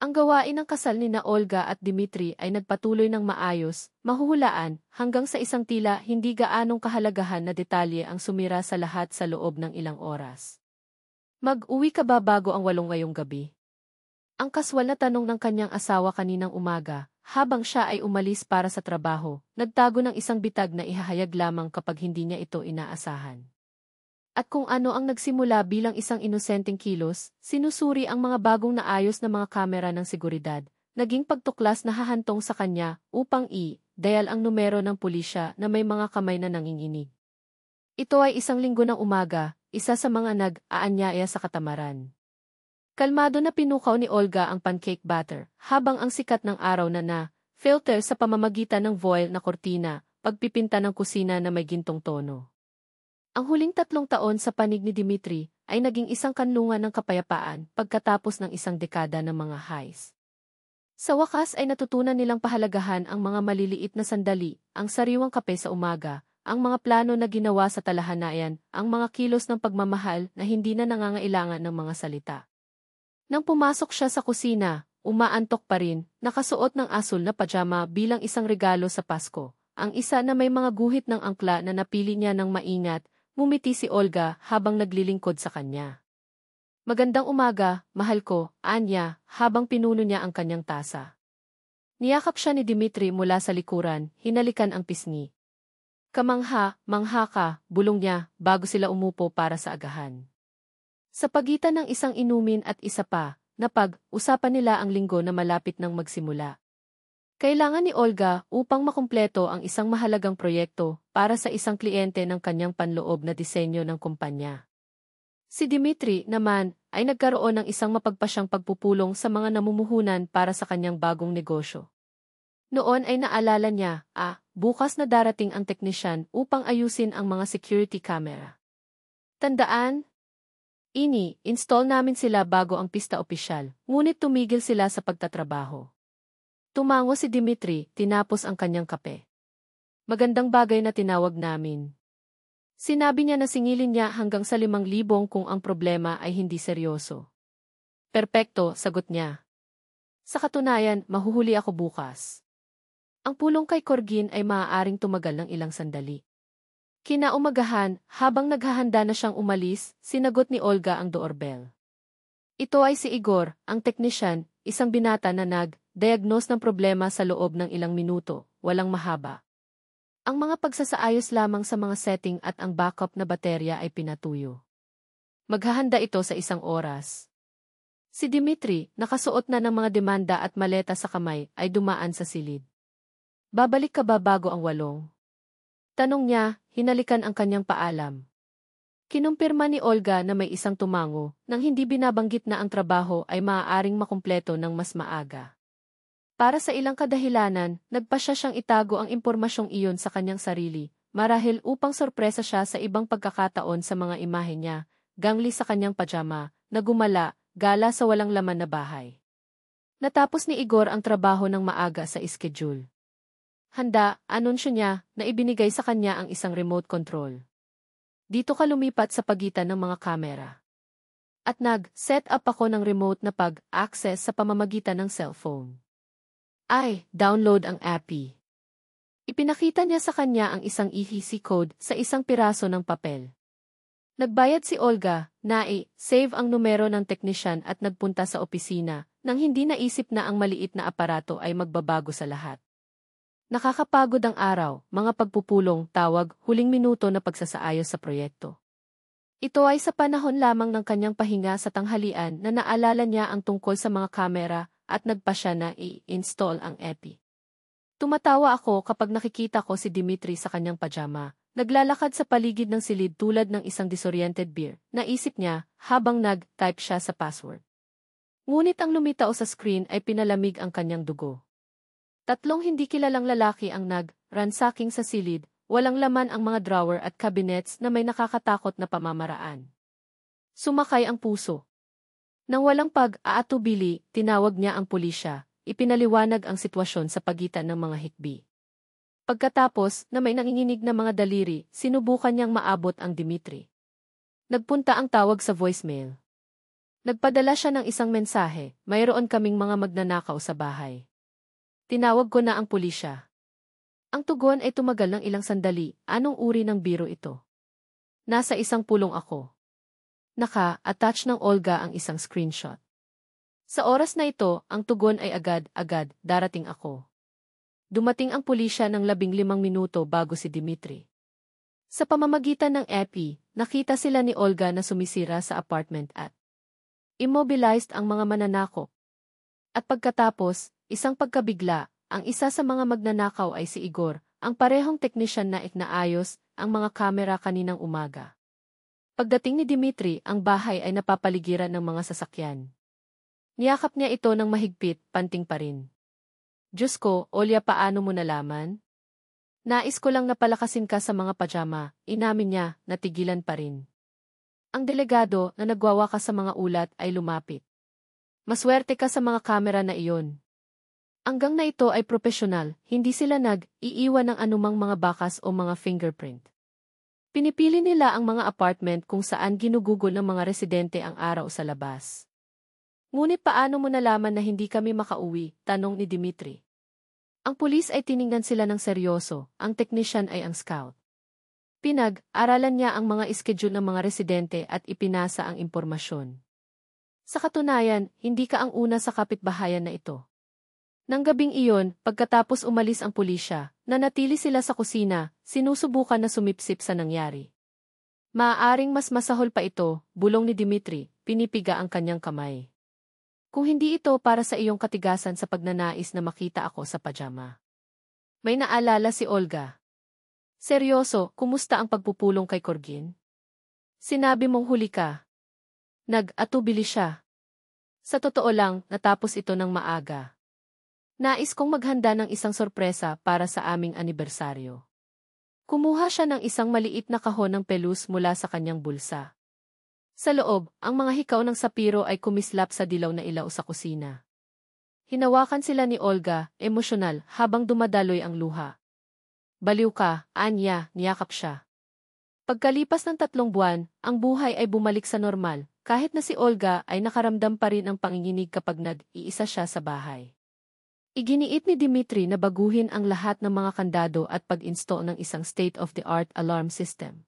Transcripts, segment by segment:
Ang gawain ng kasal ni na Olga at Dimitri ay nagpatuloy ng maayos, mahuhulaan, hanggang sa isang tila hindi gaanong kahalagahan na detalye ang sumira sa lahat sa loob ng ilang oras. Mag-uwi ka ba bago ang 8 ngayong gabi? Ang kaswal na tanong ng kanyang asawa kaninang umaga, habang siya ay umalis para sa trabaho, nagtago ng isang bitag na ihahayag lamang kapag hindi niya ito inaasahan. At kung ano ang nagsimula bilang isang inosenteng kilos, sinusuri ang mga bagong naayos na mga kamera ng seguridad, naging pagtuklas na hahantong sa kanya upang i-dial ang numero ng pulisya na may mga kamay na nanginginig. Ito ay isang linggo ng umaga, isa sa mga nag-aanyaya sa katamaran. Kalmado na pinukaw ni Olga ang pancake batter, habang ang sikat ng araw na filter sa pamamagitan ng voile na kortina, pagpipinta ng kusina na may gintong tono. Ang huling 3 taon sa panig ni Dimitri ay naging isang kanlungan ng kapayapaan pagkatapos ng isang dekada ng mga highs. Sa wakas ay natutunan nilang pahalagahan ang mga maliliit na sandali, ang sariwang kape sa umaga, ang mga plano na ginawa sa talahanayan, ang mga kilos ng pagmamahal na hindi na nangangailangan ng mga salita. Nang pumasok siya sa kusina, umaantok pa rin, nakasuot ng asul na pajama bilang isang regalo sa Pasko. Ang isa na may mga guhit ng angkla na napili niya ng maingat, ngumiti si Olga habang naglilingkod sa kanya. Magandang umaga, mahal ko, anya, habang pinuno niya ang kanyang tasa. Niyakap siya ni Dimitri mula sa likuran, hinalikan ang pisngi. Kamangha, mangha ka, bulong niya, bago sila umupo para sa agahan. Sa pagitan ng isang inumin at isa pa, napag-usapan nila ang linggo na malapit nang magsimula. Kailangan ni Olga upang makumpleto ang isang mahalagang proyekto para sa isang kliyente ng kanyang panloob na disenyo ng kumpanya. Si Dimitri naman ay nagkaroon ng isang mapagpasyang pagpupulong sa mga namumuhunan para sa kanyang bagong negosyo. Noon ay naalala niya, bukas na darating ang teknisyan upang ayusin ang mga security camera. Tandaan, install namin sila bago ang pista opisyal, ngunit tumigil sila sa pagtatrabaho. Tumango si Dimitri, tinapos ang kanyang kape. Magandang bagay na tinawag namin. Sinabi niya na singilin niya hanggang sa 5,000 kung ang problema ay hindi seryoso. Perpekto, sagot niya. Sa katunayan, mahuhuli ako bukas. Ang pulong kay Corgin ay maaaring tumagal ng ilang sandali. Kinaumagahan, habang naghahanda na siyang umalis, sinagot ni Olga ang doorbell. Ito ay si Igor, ang teknisyan, isang binata na nag-diagnose ng problema sa loob ng ilang minuto, walang mahaba. Ang mga pagsasaayos lamang sa mga setting at ang backup na baterya ay pinatuyo. Maghahanda ito sa 1 oras. Si Dimitri, nakasuot na ng mga demanda at maleta sa kamay, ay dumaan sa silid. Babalik ka ba bago ang 8? Tanong niya, hinalikan ang kanyang paalam. Kinumpirma ni Olga na may isang tumango, nang hindi binabanggit na ang trabaho ay maaaring makumpleto ng mas maaga. Para sa ilang kadahilanan, nagpasya siyang itago ang impormasyong iyon sa kanyang sarili, marahil upang sorpresa siya sa ibang pagkakataon sa mga imahe niya, gangli sa kanyang pajama, na gumala, gala sa walang laman na bahay. Natapos ni Igor ang trabaho ng maaga sa schedule. Handa, anunsyo niya, na ibinigay sa kanya ang isang remote control. Dito ka lumipat sa pagitan ng mga kamera. At nag-set up ako ng remote na pag-access sa pamamagitan ng cellphone. Download ang API. Ipinakita niya sa kanya ang isang ETC code sa isang piraso ng papel. Nagbayad si Olga, save ang numero ng teknisyan at nagpunta sa opisina, nang hindi naisip na ang maliit na aparato ay magbabago sa lahat. Nakakapagod ang araw, mga pagpupulong, tawag, huling minuto na pagsasaayos sa proyekto. Ito ay sa panahon lamang ng kanyang pahinga sa tanghalian na naalala niya ang tungkol sa mga kamera at nagpasya na i-install ang EPI. Tumatawa ako kapag nakikita ko si Dimitri sa kanyang pajama, naglalakad sa paligid ng silid tulad ng isang disoriented bear, naisip niya habang nag-type siya sa password. Ngunit ang lumitaw sa screen ay pinalamig ang kanyang dugo. 3 hindi kilalang lalaki ang nag-ransaking sa silid, walang laman ang mga drawer at cabinets na may nakakatakot na pamamaraan. Sumakay ang puso. Nang walang pag-aatubili, tinawag niya ang pulisya, ipinaliwanag ang sitwasyon sa pagitan ng mga hikbi. Pagkatapos na may nanginginig na mga daliri, sinubukan niyang maabot ang Dimitri. Nagpunta ang tawag sa voicemail. Nagpadala siya ng isang mensahe, mayroon kaming mga magnanakaw sa bahay. Tinawag ko na ang pulisya. Ang tugon ay tumagal ng ilang sandali, anong uri ng biro ito? Nasa isang pulong ako. Naka-attach ng Olga ang isang screenshot. Sa oras na ito, ang tugon ay agad-agad, darating ako. Dumating ang pulisya ng 15 minuto bago si Dimitri. Sa pamamagitan ng EPI, nakita sila ni Olga na sumisira sa apartment at immobilized ang mga mananakop. At pagkatapos, isang pagkabigla, ang isa sa mga magnanakaw ay si Igor, ang parehong teknisyan na iknaayos ang mga kamera kaninang umaga. Pagdating ni Dimitri, ang bahay ay napapaligiran ng mga sasakyan. Niyakap niya ito ng mahigpit, panting pa rin. Diyos ko, Olya, paano mo nalaman? Nais ko lang napalakasin ka sa mga pajama, inamin niya, natigilan pa rin. Ang delegado na nagwawakas sa mga ulat ay lumapit. Maswerte ka sa mga kamera na iyon. Hanggang na ito ay propesyonal, hindi sila nag-iiwan ng anumang mga bakas o mga fingerprint. Pinipili nila ang mga apartment kung saan ginugugol ng mga residente ang araw sa labas. Ngunit paano mo nalaman na hindi kami makauwi? Tanong ni Dimitri. Ang pulis ay tiningnan sila ng seryoso, ang technician ay ang scout. Pinag-aralan niya ang mga schedule ng mga residente at ipinasa ang impormasyon. Sa katunayan, hindi ka ang una sa kapitbahayan na ito. Nang gabing iyon, pagkatapos umalis ang pulisya, nanatili sila sa kusina, sinusubukan na sumipsip sa nangyari. Maaaring mas masahol pa ito, bulong ni Dimitri, pinipiga ang kanyang kamay. Kung hindi ito para sa iyong katigasan sa pagnanais na makita ako sa pajama. May naalala si Olga. Seryoso, kumusta ang pagpupulong kay Corgin? Sinabi mong huli ka. Nag-atubili siya. Sa totoo lang, natapos ito ng maaga. Nais kong maghanda ng isang sorpresa para sa aming anibersaryo. Kumuha siya ng isang maliit na kahon ng pelus mula sa kanyang bulsa. Sa loob, ang mga hikaw ng sapiro ay kumislap sa dilaw na ilaw sa kusina. Hinawakan sila ni Olga, emosyonal, habang dumadaloy ang luha. Baliw ka, Anya, niyakap siya. Pagkalipas ng 3 buwan, ang buhay ay bumalik sa normal, kahit na si Olga ay nakaramdam pa rin ang panginginig kapag nag-iisa siya sa bahay. Iginiit ni Dimitri na baguhin ang lahat ng mga kandado at pag-install ng isang state-of-the-art alarm system.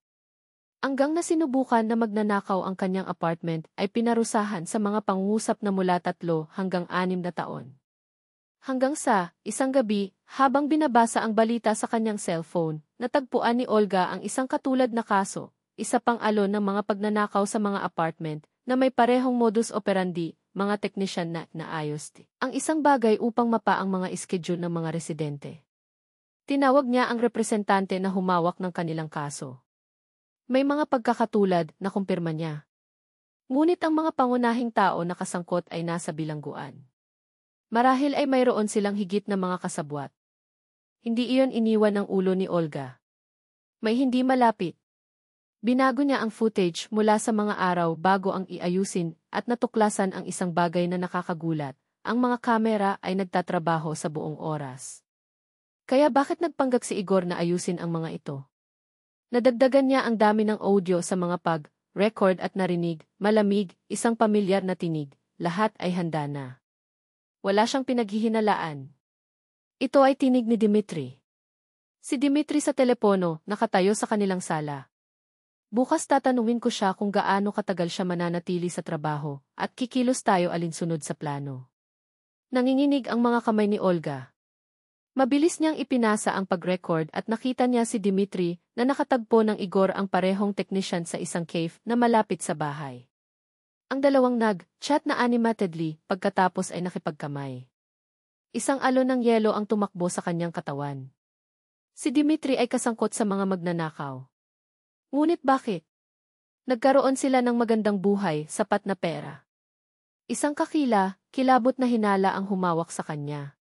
Hanggang na sinubukan na magnanakaw ang kanyang apartment ay pinarusahan sa mga pangungusap na mula 3 hanggang 6 na taon. Hanggang sa, isang gabi, habang binabasa ang balita sa kanyang cellphone, natagpuan ni Olga ang isang katulad na kaso, isa pang alon ng mga pagnanakaw sa mga apartment, na may parehong modus operandi, mga teknisyan na naayos. Ang isang bagay upang mapa ang mga schedule ng mga residente. Tinawag niya ang representante na humawak ng kanilang kaso. May mga pagkakatulad na kumpirma niya. Ngunit ang mga pangunahing tao na kasangkot ay nasa bilangguan. Marahil ay mayroon silang higit na mga kasabwat. Hindi iyon iniwan ng ulo ni Olga. May hindi malapit. Binago niya ang footage mula sa mga araw bago ang iayusin at natuklasan ang isang bagay na nakakagulat. Ang mga kamera ay nagtatrabaho sa buong oras. Kaya bakit nagpanggap si Igor na ayusin ang mga ito? Nadagdagan niya ang dami ng audio sa mga pag-record at narinig, malamig, isang pamilyar na tinig, lahat ay handa na. Wala siyang pinaghihinalaan. Ito ay tinig ni Dimitri. Si Dimitri sa telepono, nakatayo sa kanilang sala. Bukas tatanungin ko siya kung gaano katagal siya mananatili sa trabaho, at kikilos tayo alinsunod sa plano. Nanginginig ang mga kamay ni Olga. Mabilis niyang ipinasa ang pag-record at nakita niya si Dimitri na nakatagpo ng Igor ang parehong technician sa isang cave na malapit sa bahay. Ang dalawang nag-chat na animatedly pagkatapos ay nakipagkamay. Isang alon ng yelo ang tumakbo sa kanyang katawan. Si Dimitri ay kasangkot sa mga magnanakaw. Ngunit bakit? Nagkaroon sila ng magandang buhay, sapat na pera. Isang kilabot na hinala ang humawak sa kanya.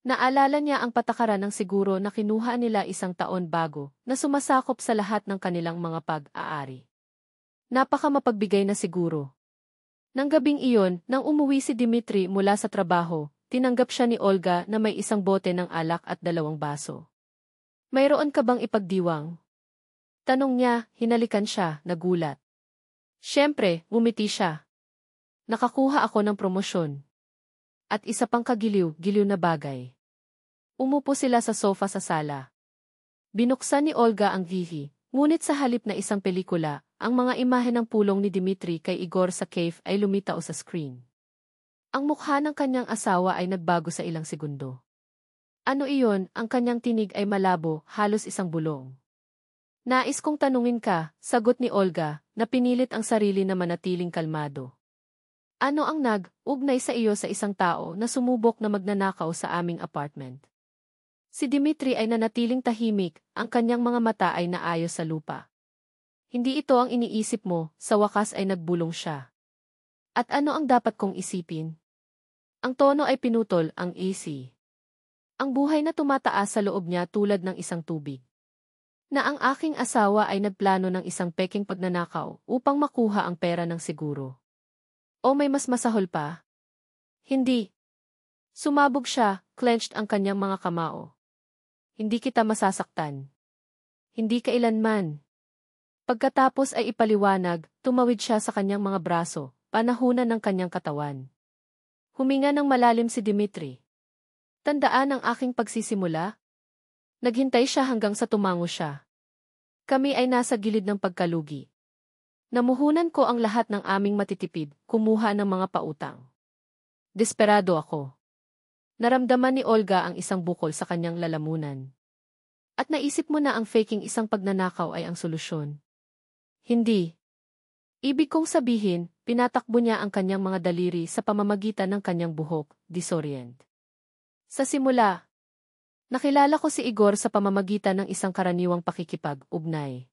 Naalala niya ang patakaran ng siguro na kinuha nila 1 taon bago na sumasakop sa lahat ng kanilang mga pag-aari. Napaka mapagbigay na siguro. Nang gabing iyon, nang umuwi si Dimitri mula sa trabaho, tinanggap siya ni Olga na may 1 bote ng alak at 2 baso. Mayroon ka bang ipagdiwang? Tanong niya, hinalikan siya, nagulat. Siyempre, ngumiti siya. Nakakuha ako ng promosyon. At isa pang kagiliw-giliw na bagay. Umupo sila sa sofa sa sala. Binuksan ni Olga ang TV, ngunit sa halip na isang pelikula, ang mga imahe ng pulong ni Dimitri kay Igor sa cave ay lumitaw sa screen. Ang mukha ng kanyang asawa ay nagbago sa ilang segundo. Ano iyon? Ang kanyang tinig ay malabo, halos isang bulong. Nais kong tanungin ka, sagot ni Olga, na pinilit ang sarili na manatiling kalmado. Ano ang nag-ugnay sa iyo sa isang tao na sumubok na magnanakaw sa aming apartment? Si Dimitri ay nanatiling tahimik, ang kanyang mga mata ay naayos sa lupa. Hindi ito ang iniisip mo, sa wakas ay nagbulong siya. At ano ang dapat kong isipin? Ang tono ay pinutol, ang AC. Ang buhay na tumataas sa loob niya tulad ng isang tubig. Na ang aking asawa ay nagplano ng isang peking pagnanakaw upang makuha ang pera ng siguro. O may mas masahol pa? Hindi. Sumabog siya, clenched ang kanyang mga kamao. Hindi kita masasaktan. Hindi kailanman. Pagkatapos ay ipaliwanag, tumawid siya sa kanyang mga braso, panahunan ng kanyang katawan. Huminga ng malalim si Dimitri. Tandaan ang aking pagsisimula? Naghintay siya hanggang sa tumango siya. Kami ay nasa gilid ng pagkalugi. Namuhunan ko ang lahat ng aming matitipid, kumuha ng mga pautang. Desperado ako. Naramdaman ni Olga ang isang bukol sa kanyang lalamunan. At naisip mo na ang faking isang pagnanakaw ay ang solusyon. Hindi. Ibig kong sabihin, pinatakbo niya ang kanyang mga daliri sa pamamagitan ng kanyang buhok, disorient. Sa simula, nakilala ko si Igor sa pamamagitan ng isang karaniwang pakikipag-ugnay.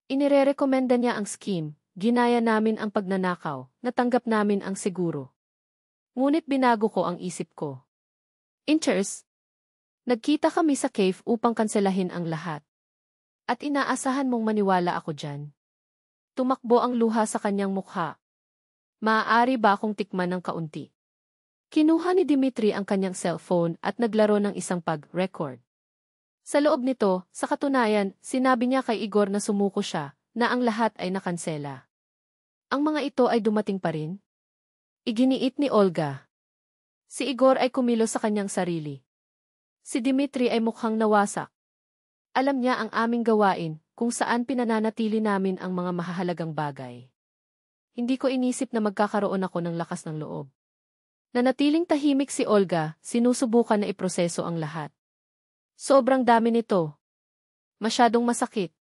Inirerekomenda niya ang scheme, ginaya namin ang pagnanakaw, natanggap namin ang siguro. Ngunit binago ko ang isip ko. Inchers, nagkita kami sa cave upang kanselahin ang lahat. At inaasahan mong maniwala ako dyan. Tumakbo ang luha sa kanyang mukha. Maaari ba akong tikman ng kaunti? Kinuha ni Dimitri ang kanyang cellphone at naglaro ng isang pag-record. Sa loob nito, sa katunayan, sinabi niya kay Igor na sumuko siya, na ang lahat ay nakansela. Ang mga ito ay dumating pa rin? Iginiit ni Olga. Si Igor ay kumilos sa kanyang sarili. Si Dimitri ay mukhang nawasak. Alam niya ang aming gawain, kung saan pinananatili namin ang mga mahahalagang bagay. Hindi ko inisip na magkakaroon ako ng lakas ng loob. Nanatiling tahimik si Olga, sinusubukan na iproseso ang lahat. Sobrang dami nito. Masyadong masakit.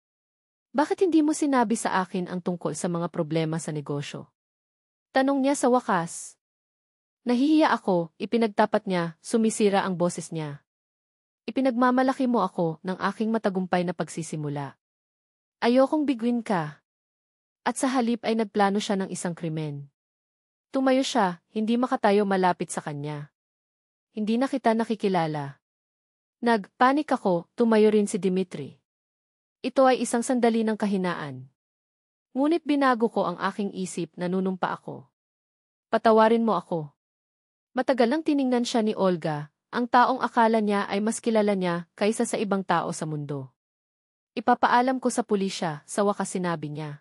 Bakit hindi mo sinabi sa akin ang tungkol sa mga problema sa negosyo? Tanong niya sa wakas. Nahihiya ako, ipinagtapat niya, sumisira ang boses niya. Ipinagmamalaki mo ako ng aking matagumpay na pagsisimula. Ayokong biguin ka. At sa halip ay nagplano siya ng isang krimen. Tumayo siya, hindi makatayo malapit sa kanya. Hindi na kita nakikilala. Nagpanik ako, tumayo rin si Dimitri. Ito ay isang sandali ng kahinaan. Ngunit binago ko ang aking isip, nanunumpa ako. Patawarin mo ako. Matagal nang tiningnan siya ni Olga, ang taong akala niya ay mas kilala niya kaysa sa ibang tao sa mundo. Ipapaalam ko sa pulisya, sa wakas sinabi niya.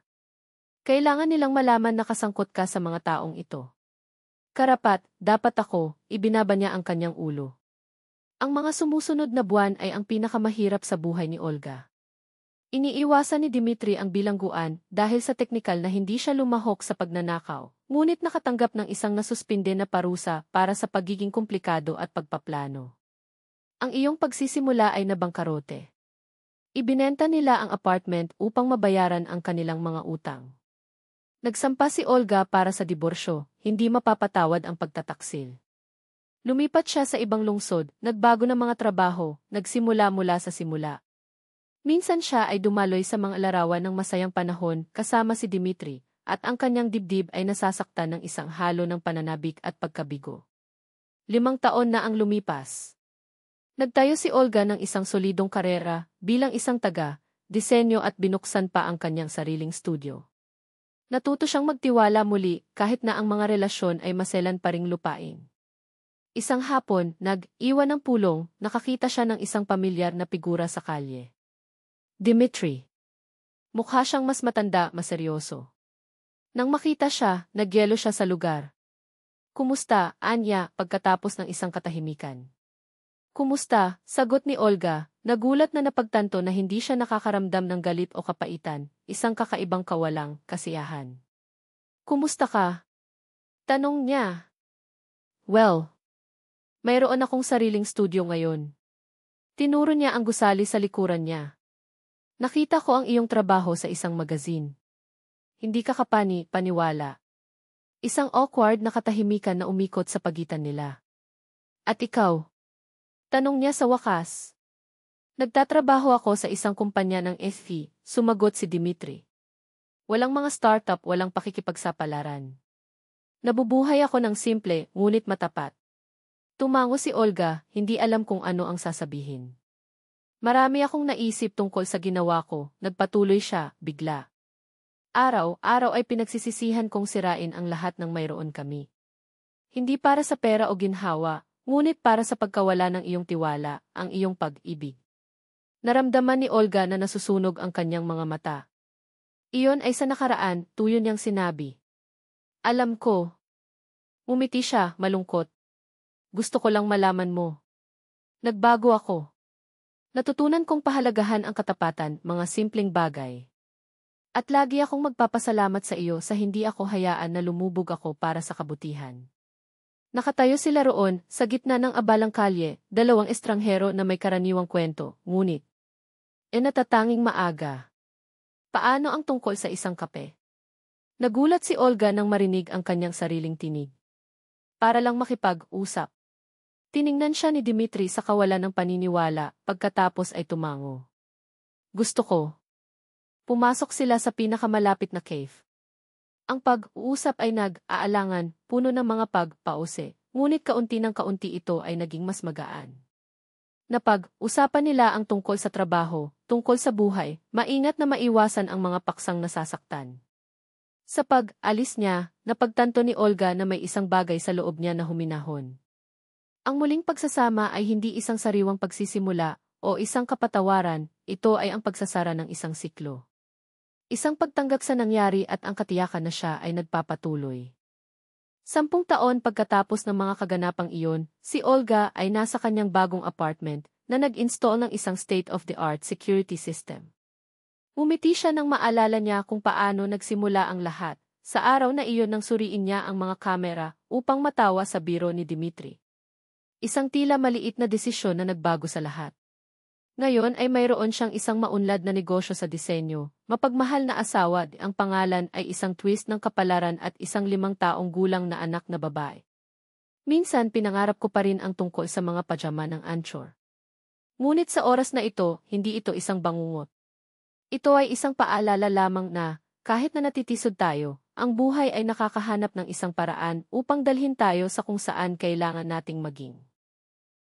Kailangan nilang malaman na kasangkot ka sa mga taong ito. Karapat, dapat ako, ibinaba niya ang kanyang ulo. Ang mga sumusunod na buwan ay ang pinakamahirap sa buhay ni Olga. Iniiwasan ni Dimitri ang bilangguan dahil sa teknikal na hindi siya lumahok sa pagnanakaw, ngunit nakatanggap ng isang nasuspinde na parusa para sa pagiging komplikado at pagpaplano. Ang iyong pagsisimula ay nabangkarote. Ibinenta nila ang apartment upang mabayaran ang kanilang mga utang. Nagsampa si Olga para sa diborsyo, hindi mapapatawad ang pagtataksil. Lumipat siya sa ibang lungsod, nagbago ng mga trabaho, nagsimula mula sa simula. Minsan siya ay dumaloy sa mga larawan ng masayang panahon kasama si Dimitri, at ang kanyang dibdib ay nasasaktan ng isang halo ng pananabik at pagkabigo. 5 taon na ang lumipas. Nagtayo si Olga ng isang solidong karera bilang isang taga-disenyo at binuksan pa ang kanyang sariling studio. Natuto siyang magtiwala muli kahit na ang mga relasyon ay maselan pa ring lupain. Isang hapon, nag-iwan ng pulong, nakakita siya ng isang pamilyar na figura sa kalye. Dimitri. Mukha siyang mas matanda, maseryoso. Nang makita siya, nagyelo siya sa lugar. Kumusta, Anya, pagkatapos ng isang katahimikan? Kumusta, sagot ni Olga, nagulat na napagtanto na hindi siya nakakaramdam ng galit o kapaitan, isang kakaibang kawalang kasiyahan. Kumusta ka? Tanong niya. Well, mayroon akong sariling studio ngayon. Tinuro niya ang gusali sa likuran niya. Nakita ko ang iyong trabaho sa isang magazine. Hindi ka paniwala. Isang awkward na katahimikan na umikot sa pagitan nila. At ikaw? Tanong niya sa wakas. Nagtatrabaho ako sa isang kumpanya ng FV, sumagot si Dimitri. Walang mga startup, walang pakikipagsapalaran. Nabubuhay ako ng simple, ngunit matapat. Tumango si Olga, hindi alam kung ano ang sasabihin. Marami akong naisip tungkol sa ginawa ko, nagpatuloy siya, bigla. Araw-araw ay pinagsisisihan kong sirain ang lahat ng mayroon kami. Hindi para sa pera o ginhawa, ngunit para sa pagkawala ng iyong tiwala, ang iyong pag-ibig. Naramdaman ni Olga na nasusunog ang kanyang mga mata. Iyon ay sa nakaraan, tuyo niyang sinabi. Alam ko. Umiti siya, malungkot. Gusto ko lang malaman mo. Nagbago ako. Natutunan kong pahalagahan ang katapatan, mga simpleng bagay. At lagi akong magpapasalamat sa iyo sa hindi ako hayaan na lumubog ako para sa kabutihan. Nakatayo sila roon, sa gitna ng abalang kalye, dalawang estranghero na may karaniwang kwento, ngunit natatanging maaga. Paano ang tungkol sa isang kape? Nagulat si Olga nang marinig ang kanyang sariling tinig. Para lang makipag-usap. Tiningnan siya ni Dimitri sa kawalan ng paniniwala, pagkatapos ay tumango. Gusto ko. Pumasok sila sa pinakamalapit na cave. Ang pag-uusap ay nag-aalangan, puno ng mga pag-pause, ngunit kaunti ng kaunti ito ay naging mas magaan. Napag-usapan nila ang tungkol sa trabaho, tungkol sa buhay, maingat na maiwasan ang mga paksang nasasaktan. Sa pag-alis niya, napagtanto ni Olga na may isang bagay sa loob niya na huminahon. Ang muling pagsasama ay hindi isang sariwang pagsisimula o isang kapatawaran, ito ay ang pagsasara ng isang siklo. Isang pagtanggap sa nangyari at ang katiyakan na siya ay nagpapatuloy. 10 taon pagkatapos ng mga kaganapang iyon, si Olga ay nasa kanyang bagong apartment na nag-install ng isang state-of-the-art security system. Umiti siya nang maalala niya kung paano nagsimula ang lahat, sa araw na iyon nang suriin niya ang mga kamera upang matawa sa biro ni Dimitri. Isang tila maliit na desisyon na nagbago sa lahat. Ngayon ay mayroon siyang isang maunlad na negosyo sa disenyo, mapagmahal na asawa, ang pangalan ay isang twist ng kapalaran at isang 5 taong gulang na anak na babae. Minsan pinangarap ko pa rin ang tungkol sa mga pajama ng Anchor. Ngunit sa oras na ito, hindi ito isang bangungot. Ito ay isang paalala lamang na, kahit na natitisod tayo, ang buhay ay nakakahanap ng isang paraan upang dalhin tayo sa kung saan kailangan nating maging.